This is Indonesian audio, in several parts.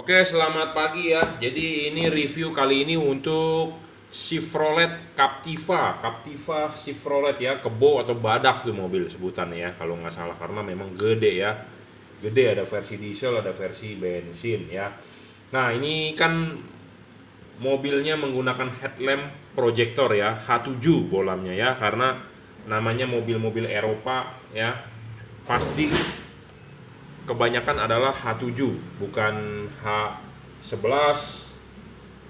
Oke, selamat pagi ya. Jadi ini review kali ini untuk Chevrolet Captiva. Captiva Chevrolet ya, kebo atau badak tuh mobil sebutannya ya, kalau nggak salah karena memang gede ya. Gede, ada versi diesel, ada versi bensin ya. Nah, ini kan mobilnya menggunakan headlamp projector ya, H7 bolamnya ya, karena namanya mobil-mobil Eropa ya. Pasti kebanyakan adalah H7, bukan H11,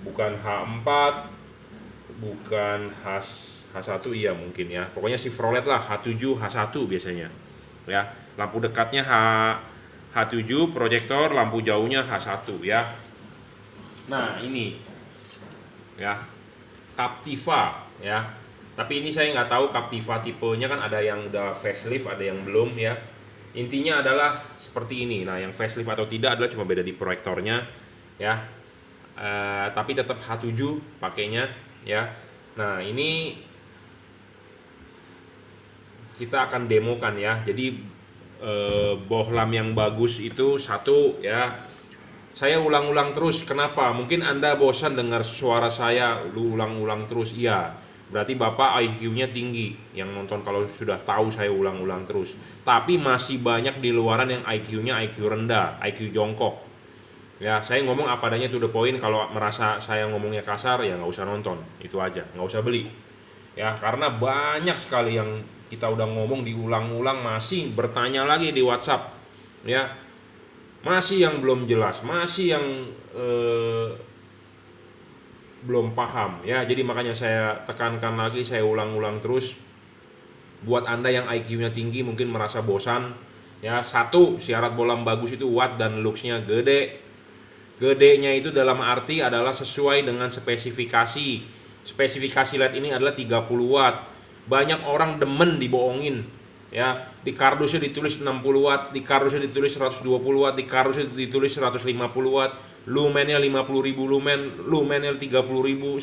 bukan H4, bukan H1 iya mungkin ya. Pokoknya Chevrolet lah H7, H1 biasanya. Ya, lampu dekatnya H7 proyektor, lampu jauhnya H1 ya. Nah, ini ya Captiva ya. Tapi ini saya nggak tahu Captiva tipenya, kan ada yang udah facelift, ada yang belum ya. Intinya adalah seperti ini. Nah, yang facelift atau tidak adalah cuma beda di proyektornya ya. Tapi tetap H7 pakainya ya. Nah, ini kita akan demokan ya. Jadi bohlam yang bagus itu satu ya. Saya ulang-ulang terus. Kenapa? Mungkin Anda bosan dengar suara saya lu ulang-ulang terus. Iya, berarti Bapak IQ-nya tinggi yang nonton kalau sudah tahu saya ulang-ulang terus. Tapi masih banyak di luaran yang IQ-nya IQ rendah, IQ jongkok. Ya, saya ngomong apa adanya to the point. Kalau merasa saya ngomongnya kasar ya nggak usah nonton. Itu aja, nggak usah beli. Ya, karena banyak sekali yang kita udah ngomong diulang-ulang masih bertanya lagi di WhatsApp. Ya, masih yang belum jelas, masih yang belum paham ya. Jadi makanya saya tekankan lagi, saya ulang-ulang terus buat Anda yang IQ-nya tinggi mungkin merasa bosan ya. Satu, syarat bolam bagus itu watt dan looks-nya gede. Gedenya itu dalam arti adalah sesuai dengan spesifikasi. Spesifikasi LED ini adalah 30 watt. Banyak orang demen dibohongin ya. Di kardusnya ditulis 60 watt, di kardusnya ditulis 120 watt, di kardusnya ditulis 150 watt. Lumennya 50.000 lumen, lumennya 30.000, 10.000,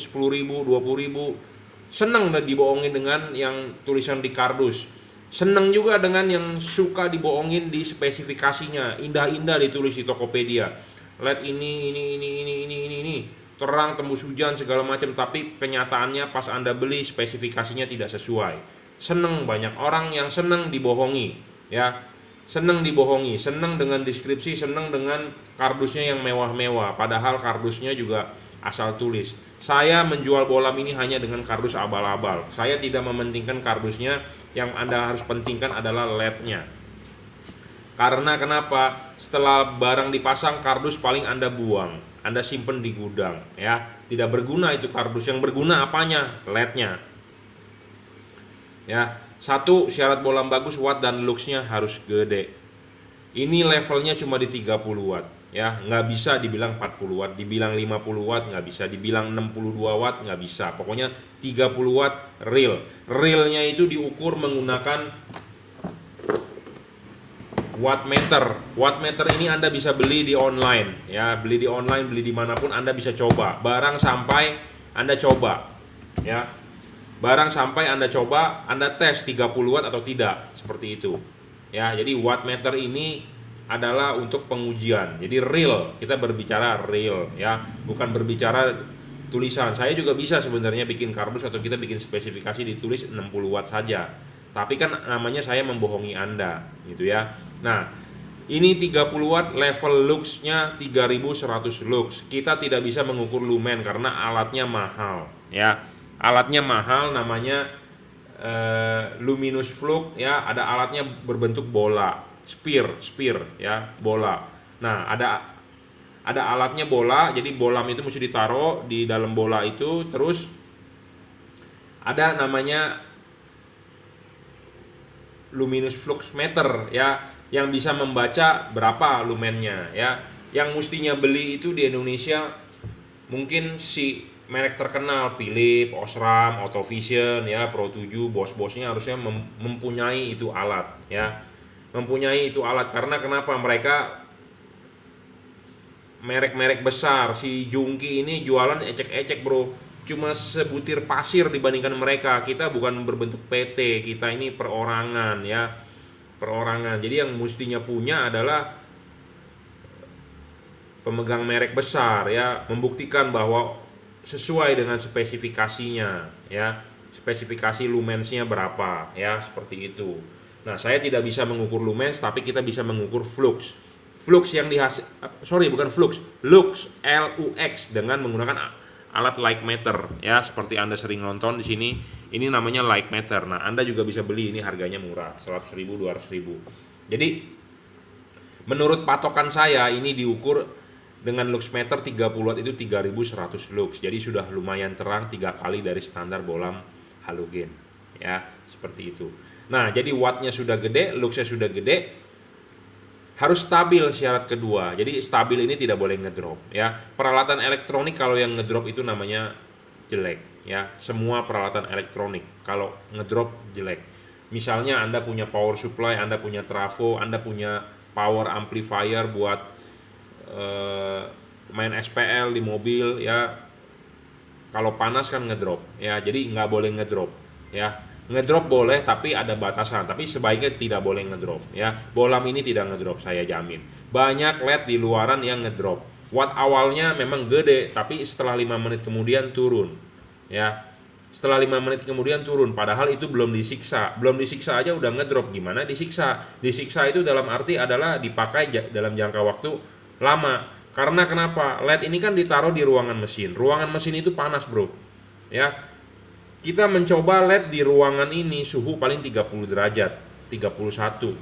20.000. Seneng dibohongin dengan yang tulisan di kardus. Seneng juga dengan yang suka dibohongin di spesifikasinya. Indah-indah ditulis di Tokopedia. LED ini, terang, tembus hujan segala macam, tapi kenyataannya pas Anda beli spesifikasinya tidak sesuai. Seneng, banyak orang yang seneng dibohongi ya. Seneng dibohongi, seneng dengan deskripsi, seneng dengan kardusnya yang mewah-mewah, padahal kardusnya juga asal tulis. Saya menjual bolam ini hanya dengan kardus abal-abal. Saya tidak mementingkan kardusnya, yang Anda harus pentingkan adalah LED-nya. Karena kenapa? Setelah barang dipasang, kardus paling Anda buang, Anda simpen di gudang ya. Tidak berguna itu kardus. Yang berguna apanya? LED-nya. Ya, satu, syarat bolam bagus, watt dan looks-nya harus gede. Ini levelnya cuma di 30 watt ya, nggak bisa dibilang 40 watt, dibilang 50 watt nggak bisa, dibilang 62 watt nggak bisa. Pokoknya 30 watt real. Realnya itu diukur menggunakan wattmeter. Wattmeter ini Anda bisa beli di online ya, beli di online, beli dimanapun. Anda bisa coba barang sampai Anda coba ya. Barang sampai Anda coba, Anda tes 30 watt atau tidak, seperti itu ya. Jadi wattmeter ini adalah untuk pengujian. Jadi real, kita berbicara real ya, bukan berbicara tulisan. Saya juga bisa sebenarnya bikin kardus atau kita bikin spesifikasi ditulis 60 watt saja. Tapi kan namanya saya membohongi Anda gitu ya. Nah, ini 30 watt, level lux-nya 3100 lux. Kita tidak bisa mengukur lumen karena alatnya mahal ya. Alatnya mahal, namanya luminous flux ya. Ada alatnya berbentuk bola, sphere ya, bola. Nah, ada alatnya bola, jadi bolam itu mesti ditaruh di dalam bola itu. Terus ada namanya luminous flux meter ya, yang bisa membaca berapa lumennya ya. Yang mestinya beli itu di Indonesia mungkin si merek terkenal, Philips, Osram, Autovision ya, Pro 7, bos-bosnya harusnya mempunyai itu alat ya. Mempunyai itu alat, karena kenapa? Mereka merek-merek besar. Si Jungki ini jualan ecek-ecek bro, cuma sebutir pasir dibandingkan mereka. Kita bukan berbentuk PT, kita ini perorangan ya, perorangan. Jadi yang mestinya punya adalah pemegang merek besar ya, membuktikan bahwa sesuai dengan spesifikasinya ya, spesifikasi lumensnya berapa ya, seperti itu. Nah, saya tidak bisa mengukur lumens, tapi kita bisa mengukur flux. Flux yang dihasil, sorry bukan flux, lux, LUX, dengan menggunakan alat like meter ya, seperti Anda sering nonton di sini. Ini namanya like meter. Nah, Anda juga bisa beli, ini harganya murah, 100.000, 200.000. Jadi menurut patokan saya ini diukur dengan lux meter 30 watt itu 3100 lux. Jadi sudah lumayan terang 3 kali dari standar bolam halogen ya, seperti itu. Nah, jadi wattnya sudah gede, luxnya sudah gede, harus stabil syarat kedua. Jadi stabil ini tidak boleh ngedrop ya. Peralatan elektronik kalau yang ngedrop itu namanya jelek ya. Semua peralatan elektronik kalau ngedrop jelek. Misalnya Anda punya power supply, Anda punya trafo, Anda punya power amplifier buat main SPL di mobil ya. Kalau panas kan ngedrop ya. Jadi nggak boleh ngedrop ya. Ngedrop boleh tapi ada batasan, tapi sebaiknya tidak boleh ngedrop ya. Bolam ini tidak ngedrop, saya jamin. Banyak LED di luaran yang ngedrop. Watt awalnya memang gede, tapi setelah 5 menit kemudian turun ya. Setelah 5 menit kemudian turun, padahal itu belum disiksa. Belum disiksa aja udah ngedrop, gimana disiksa? Disiksa itu dalam arti adalah dipakai dalam jangka waktu lama. Karena kenapa? LED ini kan ditaruh di ruangan mesin. Ruangan mesin itu panas, bro ya. Kita mencoba LED di ruangan ini suhu paling 30 derajat, 31.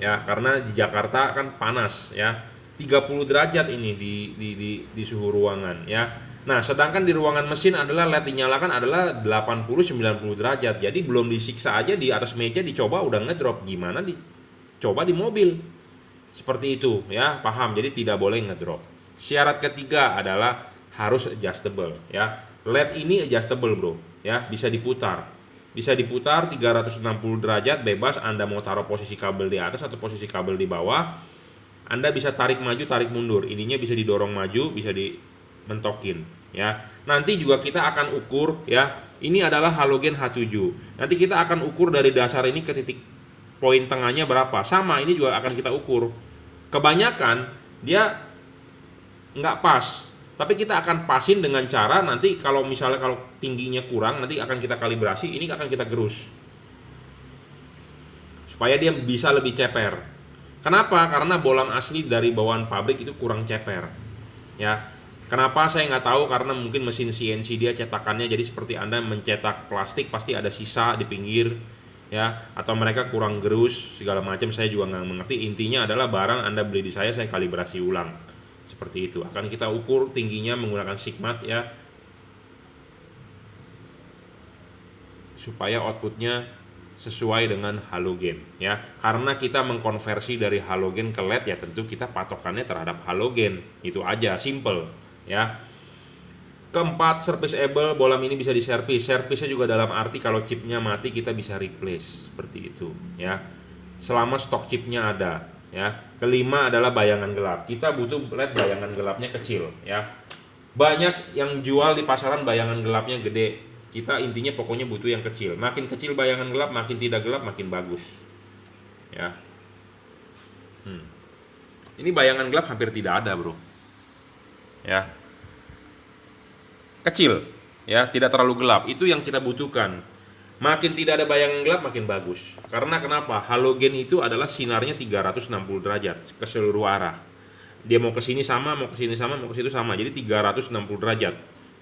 Ya, karena di Jakarta kan panas ya. 30 derajat ini di suhu ruangan ya. Nah, sedangkan di ruangan mesin adalah LED dinyalakan adalah 80-90 derajat. Jadi belum disiksa aja di atas meja dicoba udah ngedrop. Gimana dicoba di mobil? Seperti itu ya, paham. Jadi tidak boleh ngedrop. Syarat ketiga adalah harus adjustable ya. LED ini adjustable, bro ya, bisa diputar 360 derajat bebas. Anda mau taruh posisi kabel di atas atau posisi kabel di bawah, Anda bisa tarik maju tarik mundur, ininya bisa didorong maju, bisa dimentokin ya. Nanti juga kita akan ukur ya, ini adalah halogen H7. Nanti kita akan ukur dari dasar ini ke titik poin tengahnya berapa, sama ini juga akan kita ukur. Kebanyakan dia nggak pas, tapi kita akan pasin dengan cara nanti kalau misalnya kalau tingginya kurang, nanti akan kita kalibrasi, ini akan kita gerus supaya dia bisa lebih ceper. Kenapa? Karena bolam asli dari bawaan pabrik itu kurang ceper ya. Kenapa saya nggak tahu, karena mungkin mesin CNC dia cetakannya jadi seperti Anda mencetak plastik pasti ada sisa di pinggir ya, atau mereka kurang gerus segala macam, saya juga nggak mengerti. Intinya adalah barang Anda beli di saya kalibrasi ulang. Seperti itu. Akan kita ukur tingginya menggunakan sigmat ya, supaya outputnya sesuai dengan halogen ya. Karena kita mengkonversi dari halogen ke LED ya, tentu kita patokannya terhadap halogen. Itu aja, simple ya. Keempat, serviceable. Bolam ini bisa diservis. Servisnya juga dalam arti kalau chipnya mati kita bisa replace, seperti itu ya, selama stok chipnya ada ya. Kelima adalah bayangan gelap. Kita butuh LED bayangan gelapnya kecil ya. Banyak yang jual di pasaran bayangan gelapnya gede. Kita intinya pokoknya butuh yang kecil. Makin kecil bayangan gelap, makin tidak gelap, makin bagus ya. Ini bayangan gelap hampir tidak ada, bro ya. Kecil ya, tidak terlalu gelap. Itu yang kita butuhkan. Makin tidak ada bayangan gelap makin bagus. Karena kenapa? Halogen itu adalah sinarnya 360 derajat ke seluruh arah. Dia mau ke sini sama, mau ke sini sama, mau ke situ sama. Jadi 360 derajat.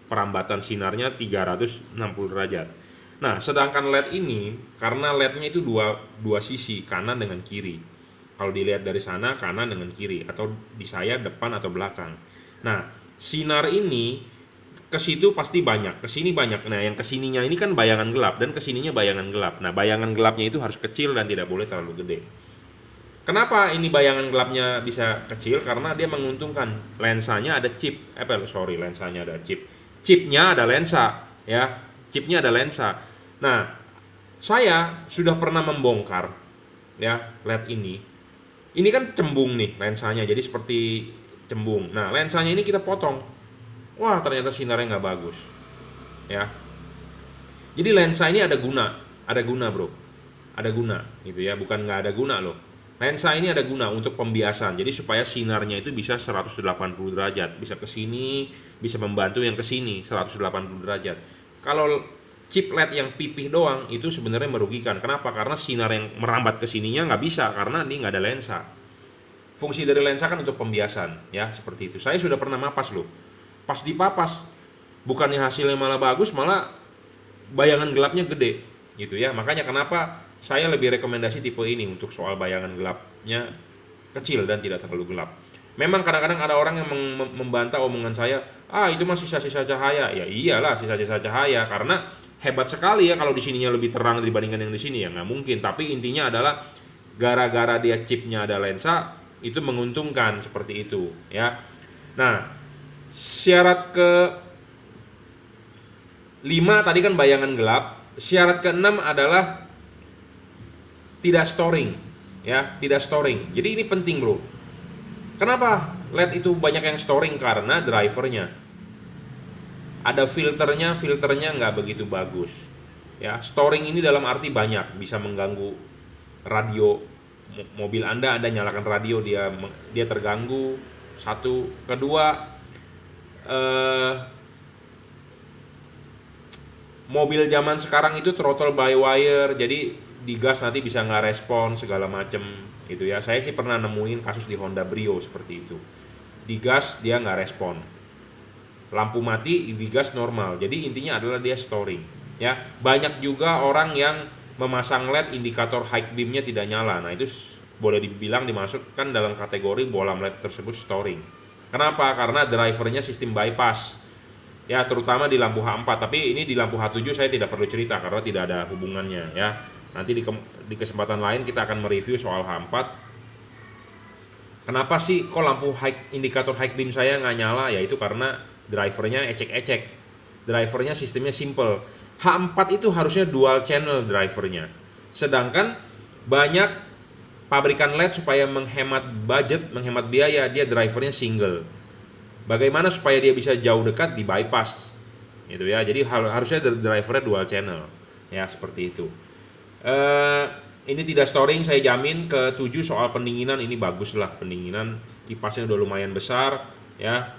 Perambatan sinarnya 360 derajat. Nah, sedangkan LED ini karena LED-nya itu dua sisi, kanan dengan kiri. Kalau dilihat dari sana kanan dengan kiri, atau di saya depan atau belakang. Nah, sinar ini ke situ pasti banyak, ke sini banyak. Nah, yang kesininya ini kan bayangan gelap dan kesininya bayangan gelap. Nah, bayangan gelapnya itu harus kecil dan tidak boleh terlalu gede. Kenapa ini bayangan gelapnya bisa kecil? Karena dia menguntungkan. Lensanya ada chip. Lensanya ada chip. Chipnya ada lensa, ya. Chipnya ada lensa. Nah, saya sudah pernah membongkar, ya, LED ini. Ini kan cembung nih lensanya, jadi seperti cembung. Nah, lensanya ini kita potong. Wah, ternyata sinarnya nggak bagus ya. Jadi lensa ini ada guna bro, ada guna gitu ya, bukan nggak ada guna loh. Lensa ini ada guna untuk pembiasan, jadi supaya sinarnya itu bisa 180 derajat, bisa ke sini, bisa membantu yang ke sini 180 derajat. Kalau chip LED yang pipih doang itu sebenarnya merugikan. Kenapa? Karena sinar yang merambat ke sininya nggak bisa karena ini nggak ada lensa. Fungsi dari lensa kan untuk pembiasan, ya seperti itu. Saya sudah pernah mapas loh. Pas dipapas, bukannya hasilnya malah bagus, malah bayangan gelapnya gede, gitu ya. Makanya kenapa saya lebih rekomendasi tipe ini untuk soal bayangan gelapnya kecil dan tidak terlalu gelap. Memang kadang-kadang ada orang yang membantah omongan saya, itu mah sisa-sisa cahaya. Ya iyalah sisa-sisa cahaya, karena hebat sekali ya kalau di sininya lebih terang dibandingkan yang di sini, ya nggak mungkin. Tapi intinya adalah gara-gara dia chipnya ada lensa, itu menguntungkan seperti itu ya. Nah, syarat ke 5 tadi kan bayangan gelap, syarat ke 6 adalah tidak storing ya, tidak storing. Jadi ini penting bro. Kenapa LED itu banyak yang storing? Karena drivernya ada filternya nggak begitu bagus ya. Storing ini dalam arti banyak, bisa mengganggu radio mobil Anda nyalakan radio, dia terganggu. Satu, kedua mobil zaman sekarang itu throttle by wire, jadi digas nanti bisa nggak respon segala macem itu ya. Saya sih pernah nemuin kasus di Honda Brio seperti itu, digas dia nggak respon, lampu mati digas normal. Jadi intinya adalah dia storing ya. Banyak juga orang yang memasang LED indikator high beamnya tidak nyala. Nah itu boleh dibilang dimasukkan dalam kategori bolam LED tersebut storing. Kenapa? Karena drivernya sistem bypass ya, terutama di lampu H4. Tapi ini di lampu H7 saya tidak perlu cerita karena tidak ada hubungannya ya. Nanti di kesempatan lain kita akan mereview soal H4. Kenapa sih kok lampu indikator high beam saya nggak nyala? Ya itu karena drivernya ecek-ecek. Drivernya sistemnya simple. H4 itu harusnya dual channel drivernya. Sedangkan banyak pabrikan LED supaya menghemat budget, menghemat biaya, dia drivernya single. Bagaimana supaya dia bisa jauh dekat di bypass gitu ya. Jadi harusnya drivernya dual channel ya, seperti itu. Ini tidak storing, saya jamin. Ke-7 soal pendinginan, ini bagus lah pendinginan, kipasnya udah lumayan besar ya.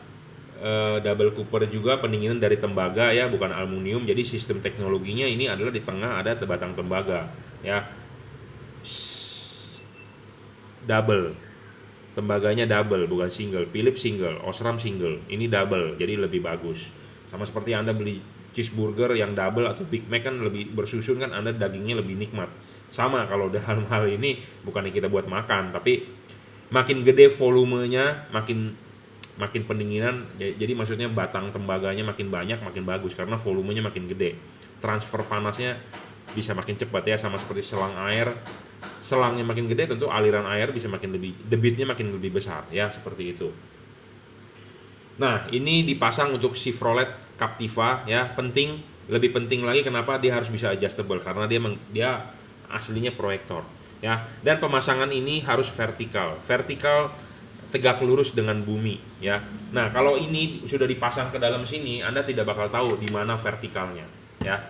Double cooper juga, pendinginan dari tembaga ya, bukan aluminium. Jadi sistem teknologinya ini adalah di tengah ada batang tembaga ya, double, tembaganya double bukan single. Philips single, Osram single, ini double jadi lebih bagus. Sama seperti Anda beli cheeseburger yang double atau Big Mac kan lebih bersusun kan, Anda dagingnya lebih nikmat. Sama kalau dalam hal ini, bukannya kita buat makan, tapi makin gede volumenya makin pendinginan. Jadi maksudnya batang tembaganya makin banyak makin bagus karena volumenya makin gede, transfer panasnya bisa makin cepat ya. Sama seperti selang air, selangnya makin gede tentu aliran air bisa makin lebih, debitnya makin lebih besar ya, seperti itu. Nah ini dipasang untuk Chevrolet Captiva ya, penting, lebih penting lagi kenapa dia harus bisa adjustable, karena dia aslinya proyektor ya. Dan pemasangan ini harus vertikal tegak lurus dengan bumi ya. Nah kalau ini sudah dipasang ke dalam sini, Anda tidak bakal tahu di mana vertikalnya ya.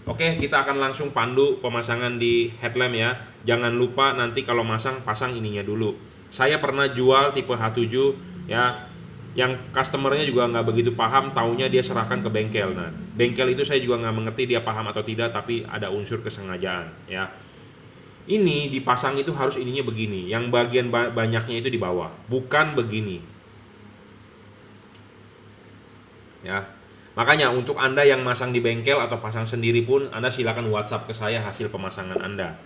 Oke, kita akan langsung pandu pemasangan di headlamp ya. Jangan lupa nanti kalau pasang ininya dulu. Saya pernah jual tipe H7 ya, yang customernya juga nggak begitu paham, taunya dia serahkan ke bengkel. Nah, bengkel itu saya juga nggak mengerti dia paham atau tidak, tapi ada unsur kesengajaan ya. Ini dipasang itu harus ininya begini, yang bagian banyaknya itu di bawah, bukan begini ya. Makanya untuk Anda yang masang di bengkel atau pasang sendiri pun, Anda silakan WhatsApp ke saya hasil pemasangan Anda.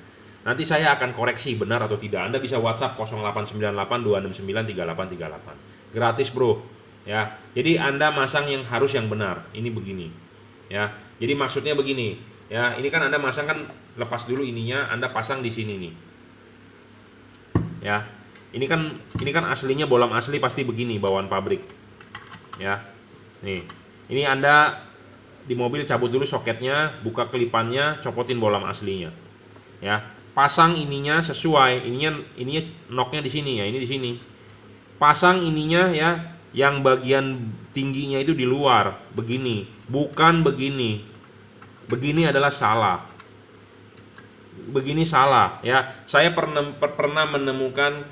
Nanti saya akan koreksi benar atau tidak. Anda bisa WhatsApp 0898 269 3838. Gratis bro ya. Jadi Anda masang yang benar. Ini begini ya. Jadi maksudnya begini ya. Ini kan Anda masang kan, lepas dulu ininya, Anda pasang di sini nih ya. Ini kan aslinya bolam asli pasti begini bawaan pabrik ya. Nih. Ini Anda di mobil cabut dulu soketnya, buka kelipannya, copotin bolam aslinya. Ya, pasang ininya sesuai. Ininya knocknya di sini ya, ini di sini. Pasang ininya ya, yang bagian tingginya itu di luar, begini, bukan begini. Begini adalah salah. begini salah ya. Saya pernah menemukan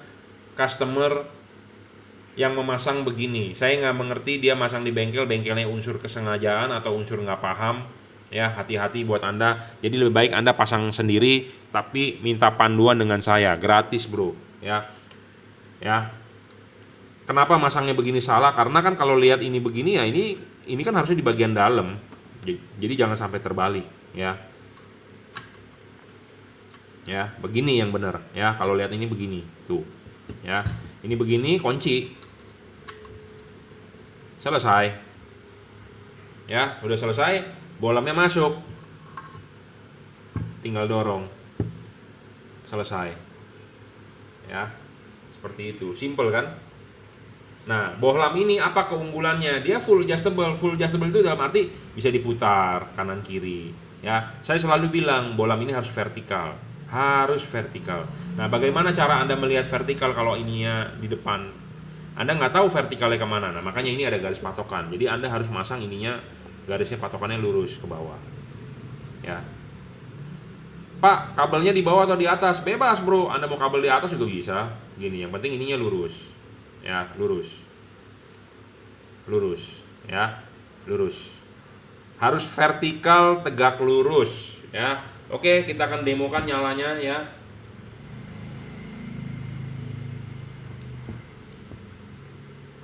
customer yang memasang begini. Saya nggak mengerti dia masang di bengkelnya unsur kesengajaan atau unsur nggak paham ya. Hati-hati buat Anda. Jadi lebih baik Anda pasang sendiri tapi minta panduan dengan saya gratis bro ya. Kenapa masangnya begini salah? Karena kan kalau lihat ini begini ya, ini kan harusnya di bagian dalam. Jadi jangan sampai terbalik ya. Ya, begini yang benar ya. Kalau lihat ini begini tuh. Ya. Ini begini kunci. Selesai. Ya, udah selesai, bolamnya masuk. Tinggal dorong. Selesai. Ya. Seperti itu. Simple kan? Nah, bohlam ini apa keunggulannya? Dia full adjustable. Full adjustable itu dalam arti bisa diputar kanan kiri. Ya, saya selalu bilang bohlam ini harus vertikal. Harus vertikal. Nah, bagaimana cara Anda melihat vertikal kalau ininya di depan? Anda nggak tahu vertikalnya kemana. Nah, makanya ini ada garis patokan. Jadi Anda harus masang ininya, garisnya patokannya lurus ke bawah. Ya. Pak, kabelnya di bawah atau di atas? Bebas bro. Anda mau kabel di atas juga bisa. Gini, yang penting ininya lurus. Ya, lurus. Lurus. Ya, lurus. Harus vertikal, tegak lurus. Ya. Oke, kita akan demokan nyalanya ya.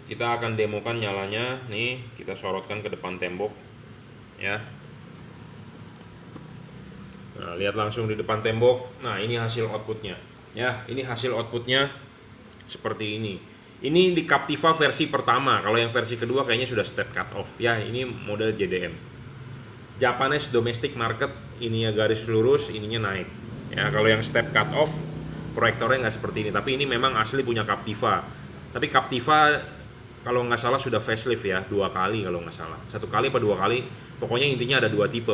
Kita akan demokan nyalanya. Nih, kita sorotkan ke depan tembok ya. Nah, lihat langsung di depan tembok. Nah, ini hasil outputnya ya. Ini hasil outputnya seperti ini. Ini di Captiva versi pertama. Kalau yang versi kedua kayaknya sudah step cut off ya. Ini model JDM, Japanese domestic market. Ininya garis lurus, ininya naik ya. Kalau yang step cut off proyektornya nggak seperti ini. Tapi ini memang asli punya Captiva. Tapi Captiva kalau nggak salah sudah facelift ya, 2 kali kalau nggak salah. 1 kali apa 2 kali, pokoknya intinya ada 2 tipe,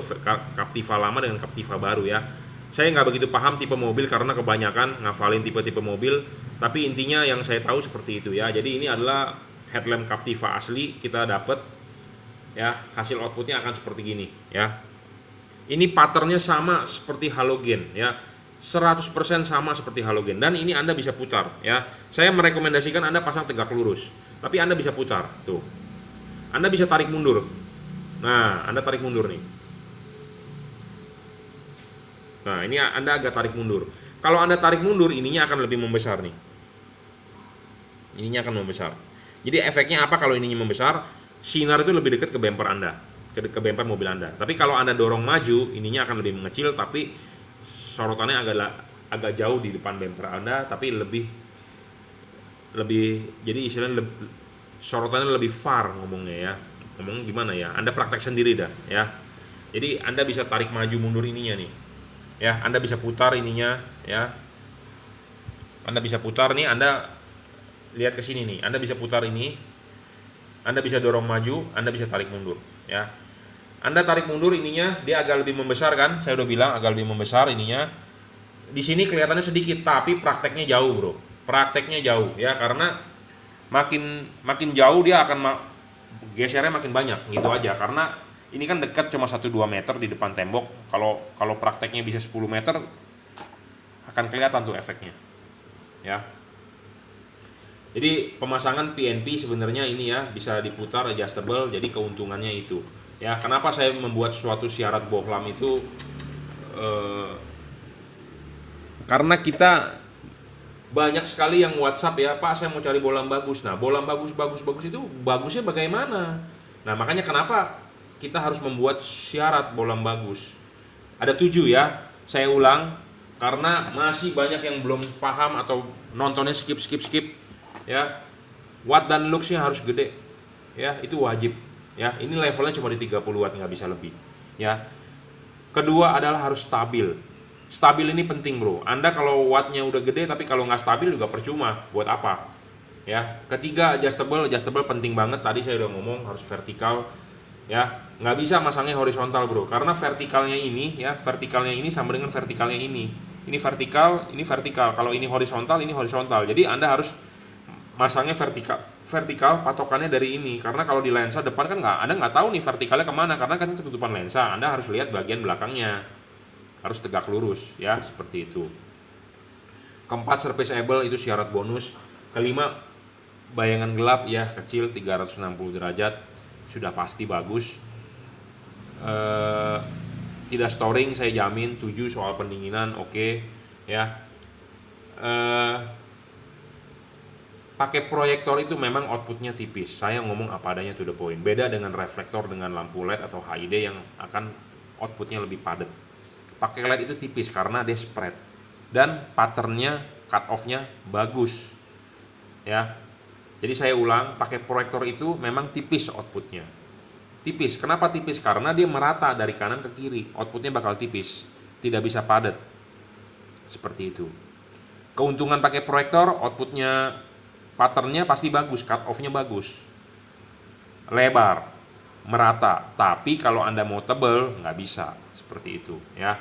Captiva lama dengan Captiva baru ya. Saya nggak begitu paham tipe mobil karena kebanyakan ngafalin tipe-tipe mobil, tapi intinya yang saya tahu seperti itu ya. Jadi ini adalah headlamp Captiva asli, kita dapat ya, hasil outputnya akan seperti gini ya. Ini patternnya sama seperti halogen ya, 100% sama seperti halogen, dan ini Anda bisa putar ya. Saya merekomendasikan Anda pasang tegak lurus, tapi Anda bisa putar tuh. Anda bisa tarik mundur. Nah, Anda tarik mundur nih. Nah, ini Anda agak tarik mundur. Kalau Anda tarik mundur, ininya akan lebih membesar nih. Ininya akan membesar. Jadi efeknya apa kalau ininya membesar? Sinar itu lebih dekat ke bumper Anda, ke bumper mobil Anda. Tapi kalau Anda dorong maju, ininya akan lebih mengecil, tapi sorotannya agak jauh di depan bumper Anda, tapi lebih jadi istilahnya sorotannya lebih far ngomongnya ya. Ngomong gimana ya? Anda praktek sendiri dah ya. Jadi Anda bisa tarik maju mundur ininya nih. Ya, Anda bisa putar ininya ya. Anda bisa putar nih, Anda lihat ke sini nih. Anda bisa putar ini. Anda bisa dorong maju, Anda bisa tarik mundur ya. Anda tarik mundur ininya, dia agak lebih membesar kan? Saya udah bilang agak lebih membesar ininya. Di sini kelihatannya sedikit, tapi prakteknya jauh, bro. Prakteknya jauh ya, karena makin jauh dia akan gesernya makin banyak gitu aja. Karena ini kan dekat cuma 1-2 meter di depan tembok. Kalau prakteknya bisa 10 meter akan kelihatan tuh efeknya. Ya. Jadi pemasangan PNP sebenarnya ini ya bisa diputar adjustable, jadi keuntungannya itu. Ya, kenapa saya membuat suatu syarat bohlam itu karena kita banyak sekali yang WhatsApp ya, Pak saya mau cari bohlam bagus. Nah, bohlam bagus itu bagusnya bagaimana? Nah, makanya kenapa kita harus membuat syarat bohlam bagus. Ada 7 ya, saya ulang karena masih banyak yang belum paham atau nontonnya skip ya. Watt dan luxnya harus gede ya, itu wajib ya. Ini levelnya cuma di 30 watt, nggak bisa lebih ya. Kedua adalah harus stabil. Stabil ini penting bro. Anda kalau wattnya udah gede tapi kalau nggak stabil juga percuma. Buat apa? Ya. Ketiga adjustable penting banget. Tadi saya udah ngomong harus vertikal. Ya. Nggak bisa masangnya horizontal bro. Karena vertikalnya ini ya, vertikalnya ini sama dengan vertikalnya ini. Ini vertikal. Kalau ini horizontal, ini horizontal. Jadi Anda harus masangnya vertikal patokannya dari ini. Karena kalau di lensa depan kan Anda nggak tahu nih vertikalnya kemana, karena kan ketutupan lensa. Anda harus lihat bagian belakangnya. harus tegak lurus ya, seperti itu. Keempat, serviceable, itu syarat bonus. Kelima, bayangan gelap ya, kecil 360 derajat, sudah pasti bagus. Tidak storing, saya jamin. 7, soal pendinginan oke ya. Pakai proyektor itu memang outputnya tipis. Saya ngomong apa adanya, to the point. Beda dengan reflektor dengan lampu LED atau HID yang akan outputnya lebih padat. Pakai LED itu tipis karena dia spread dan patternnya, cut off-nya bagus ya. Jadi saya ulang, pakai proyektor itu memang tipis outputnya. Tipis, kenapa tipis? Karena dia merata dari kanan ke kiri, outputnya bakal tipis, tidak bisa padat. Seperti itu. Keuntungan pakai proyektor, outputnya, patternnya pasti bagus, cut off-nya bagus, lebar, merata. Tapi kalau Anda mau tebel, nggak bisa, seperti itu ya.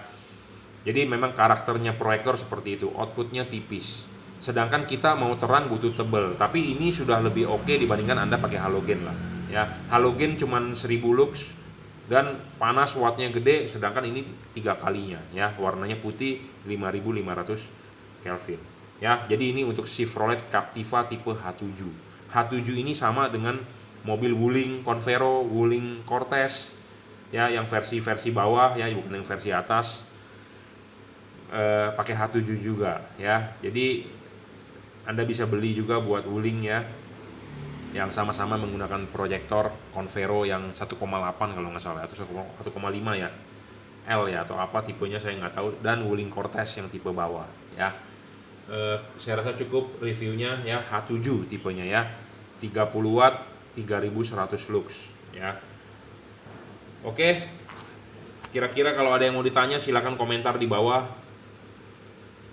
Jadi memang karakternya proyektor seperti itu, outputnya tipis. Sedangkan kita mau terang butuh tebel, tapi ini sudah lebih oke dibandingkan Anda pakai halogen lah ya. Halogen cuman 1000 lux dan panas, wattnya gede, sedangkan ini 3 kalinya ya, warnanya putih, 5500 Kelvin ya. Jadi ini untuk Chevrolet Captiva tipe H7. H7 ini sama dengan mobil Wuling Convero, Wuling Cortez ya, yang versi bawah ya, bukan yang versi atas. Pakai H7 juga ya. Jadi Anda bisa beli juga buat Wuling ya, yang sama-sama menggunakan proyektor Convero yang 1,8 kalau nggak salah, atau 1,5 ya, L ya atau apa tipenya saya nggak tahu, dan Wuling Cortez yang tipe bawah ya. Saya rasa cukup reviewnya ya. H7 tipenya ya, 30 watt, 3100 lux ya. Oke, kira-kira kalau ada yang mau ditanya silakan komentar di bawah.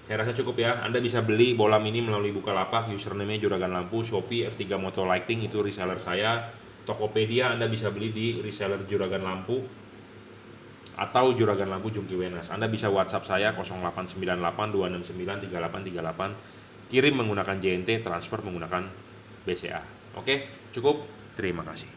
Saya rasa cukup ya. Anda bisa beli bolam ini melalui Bukalapak, username-nya Juragan Lampu. Shopee F3 Moto Lighting, itu reseller saya. Tokopedia Anda bisa beli di reseller Juragan Lampu atau Juragan Lampu Jungki Wenas. Anda bisa WhatsApp saya 0898 269 3838. Kirim menggunakan JNT, transfer menggunakan BCA. Oke, cukup. Terima kasih.